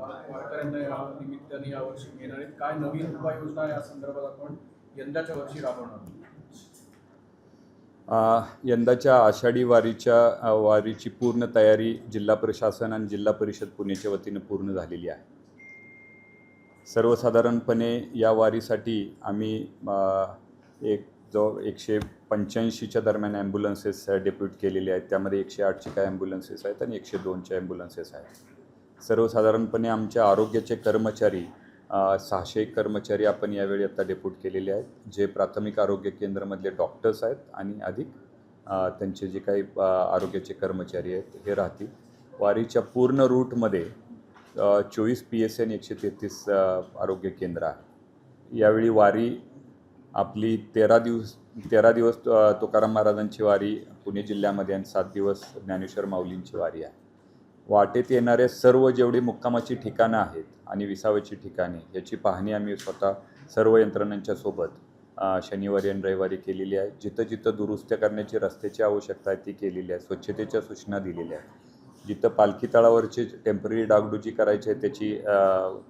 वारकऱ्यांना या निमित्ताने यावर्षी घेणार आहेत, काय नवीन उपाययोजना या संदर्भात आपण यंदाच्या वर्षी राबवणार? यंदाच्या आषाढी वारीची पूर्ण तयारी जिल्हा प्रशासन आणि जिल्हा परिषद पुणेच्या वतीनं पूर्ण झालेली आहे. सर्वसाधारणपणे या वारीसाठी आम्ही जवळ 185च्या दरम्यान ॲम्ब्युलन्सेस डेप्यूट केलेले आहेत. त्यामध्ये 108ची काय ॲम्ब्युलन्सेस आहेत आणि 102च्या ॲम्ब्युलन्सेस आहेत. सर्वसाधारणपणे आमच्या आरोग्याचे कर्मचारी 600 कर्मचारी आपण यावेळी आता डेप्यूट केलेले आहेत, जे प्राथमिक आरोग्य केंद्रामधले डॉक्टर्स आहेत आणि अधिक त्यांचे जे काही आरोग्याचे कर्मचारी आहेत हे राहतील. वारीच्या पूर्ण रूटमध्ये 24 PSN 133 आरोग्य केंद्र आहे. यावेळी वारी आपली 13 दिवस तुकाराम महाराजांची वारी पुणे जिल्ह्यामध्ये आणि 7 दिवस ज्ञानेश्वर माऊलींची वारी आहे. वाटेत येणारे सर्व जेवढी मुक्कामाची ठिकाणं आहेत आणि विसाव्याची ठिकाणे याची पाहणी आम्ही स्वतः सर्व यंत्रणांच्या सोबत शनिवारी आणि रविवारी केलेली आहे. जिथं जिथं दुरुस्त्या करण्याची रस्त्याची आवश्यकता आहे ती केलेली आहे. स्वच्छतेच्या सूचना दिलेल्या आहेत. जिथं पालखी तळावरची टेम्पररी डागडुजी करायची आहे त्याची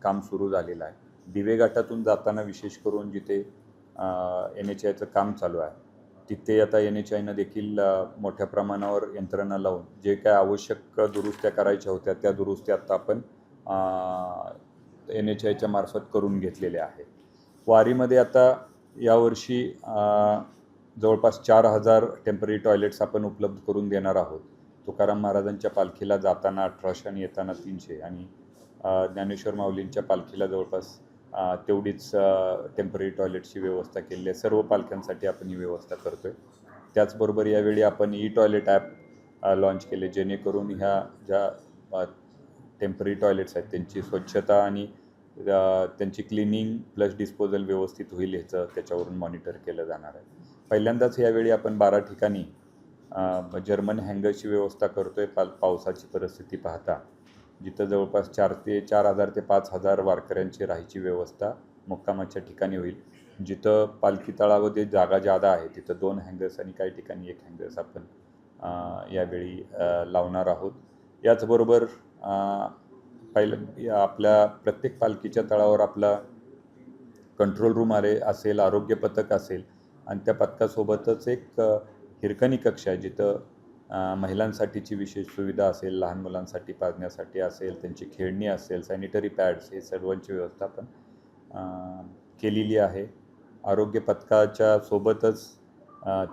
काम सुरू झालेलं आहे. दिवे घाटातून जाताना विशेष करून जिथे NHAIचं काम चालू आहे तिथे आता NHAIनं देखील मोठ्या प्रमाणावर यंत्रणा लावून जे काय आवश्यक दुरुस्त्या करायच्या होत्या त्या दुरुस्त्या आता आपण NHAIच्या मार्फत करून घेतलेल्या आहेत. वारीमध्ये आता यावर्षी जवळपास 4000 टेम्पररी टॉयलेट्स आपण उपलब्ध करून देणार आहोत. तुकाराम महाराजांच्या पालखीला जाताना 1800 आणि येताना 300 आणि ज्ञानेश्वर माऊलींच्या पालखीला जवळपास तेवढीच टेम्पररी टॉयलेटची व्यवस्था केलेली आहे. सर्व पालख्यांसाठी आपण ही व्यवस्था करतो आहे. त्याचबरोबर यावेळी आपण ई-टॉयलेट ॲप लॉन्च केले, जेणेकरून ह्या ज्या टेम्पररी टॉयलेट्स आहेत त्यांची स्वच्छता आणि त्यांची क्लिनिंग प्लस डिस्पोजल व्यवस्थित होईल ह्याचं त्याच्यावरून मॉनिटर केलं जाणार आहे. पहिल्यांदाच यावेळी आपण 12 ठिकाणी जर्मन हँगरची व्यवस्था करतो आहे. पावसाची परिस्थिती पाहता जिथं जवळपास 4,000 ते 5,000 वारकऱ्यांची राहायची व्यवस्था मुक्कामाच्या ठिकाणी होईल. जिथं पालखी तळामध्ये जागा जादा आहे तिथं 2 हँगर्स आणि काही ठिकाणी 1 हँगर्स आपण यावेळी लावणार आहोत. याचबरोबर आपल्या प्रत्येक पालखीच्या तळावर आपला कंट्रोल रूम असेल, आरोग्य पथक असेल आणि त्या पथकासोबतच एक हिरकणी कक्ष आहे जिथं महिलांसाठीची विशेष सुविधा असेल, लहान मुलांसाठी पाजण्यासाठी असेल, त्यांची खेळणी असेल, सॅनिटरी पॅड्स हे सर्वांची व्यवस्था आपण केलेली आहे. आरोग्य पथकाच्या सोबतच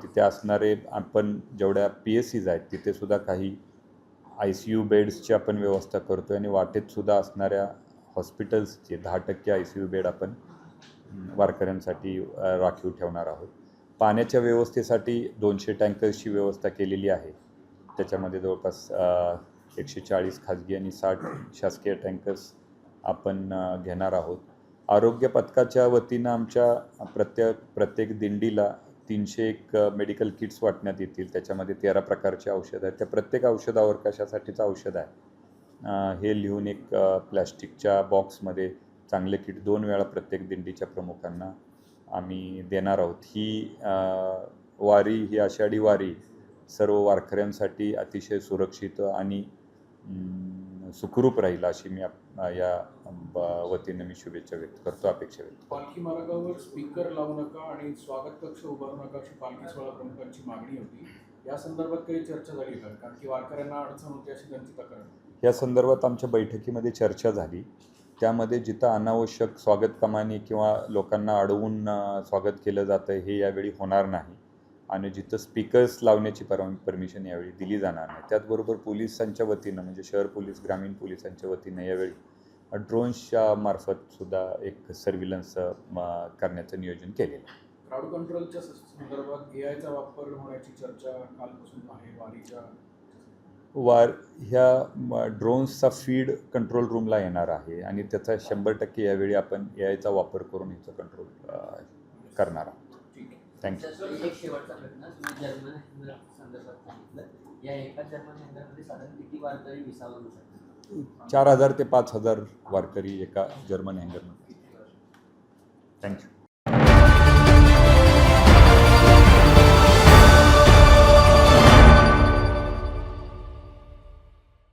तिथे असणारे आपण जेवढ्या PSCs आहेत तिथेसुद्धा काही ICU बेड्सची आपण व्यवस्था करतो आहे आणि वाटेतसुद्धा असणाऱ्या हॉस्पिटल्सचे 10% ICU बेड आपण वारकऱ्यांसाठी राखीव ठेवणार आहोत. पाण्याच्या व्यवस्थेसाठी 200 टँकर्सची व्यवस्था केलेली आहे. त्याच्यामध्ये जवळपास 140 खाजगी आणि 60 शासकीय टँकर्स आपण घेणार आहोत. आरोग्य पथकाच्या वतीनं आमच्या प्रत्येक दिंडीला 301 मेडिकल किट्स वाटण्यात येतील. त्याच्यामध्ये 13 प्रकारचे औषध आहेत. त्या प्रत्येक औषधावर कशासाठीचं औषध आहे हे लिहून एक प्लॅस्टिकच्या बॉक्समध्ये चांगले किट 2 वेळा प्रत्येक दिंडीच्या प्रमुखांना आम्ही देणार आहोत. ही आषाढी वारी सर्व वारकऱ्यांसाठी अतिशय सुरक्षित आणि सुखरूप राहील अशी मी या वतीनं मी शुभेच्छा व्यक्त करतो, अपेक्षा व्यक्त करतो. पालखी मार्गावर स्पीकर लावू नका आणि स्वागत कक्ष उभारू नका अशी पालखी सोहळा प्रमुखांची मागणी होती. या संदर्भात काही चर्चा झाली का? कारण की वारकऱ्यांना अडचण होती अशी त्यांची तक्रार. या संदर्भात आमच्या बैठकीमध्ये चर्चा झाली. त्यामध्ये जिथं अनावश्यक स्वागत कमानी किंवा लोकांना अडवून स्वागत केलं जातं हे यावेळी होणार नाही आणि जिथं स्पीकर्स लावण्याची परमिशन यावेळी दिली जाणार नाही. त्याचबरोबर पोलिसांच्या वतीनं म्हणजे शहर पोलीस, ग्रामीण पोलिसांच्या वतीनं यावेळी ड्रोन्सच्या मार्फत सुद्धा एक सर्व्हिलन्स करण्याचं नियोजन केलेलं आहे. क्राऊड कंट्रोलच्या संदर्भात AIचा वापर होण्याची चर्चा कालपासून आहे. ह्या ड्रोन्सचा फीड कंट्रोल रूमला येणार आहे आणि त्याचा 100% यावेळी आपण AIचा वापर करून ह्याचं कंट्रोल करणार आहोत. थँक्यू. एक शेवटचा प्रश्न, तुम्ही जर्मन संदर्भात सांगितलं, या एका जर्मन हँगरमध्ये साधारण किती वारकरी विसावू शकतात? 4,000 ते 5,000 वारकरी एका जर्मन हँगरमध्ये. थँक्यू.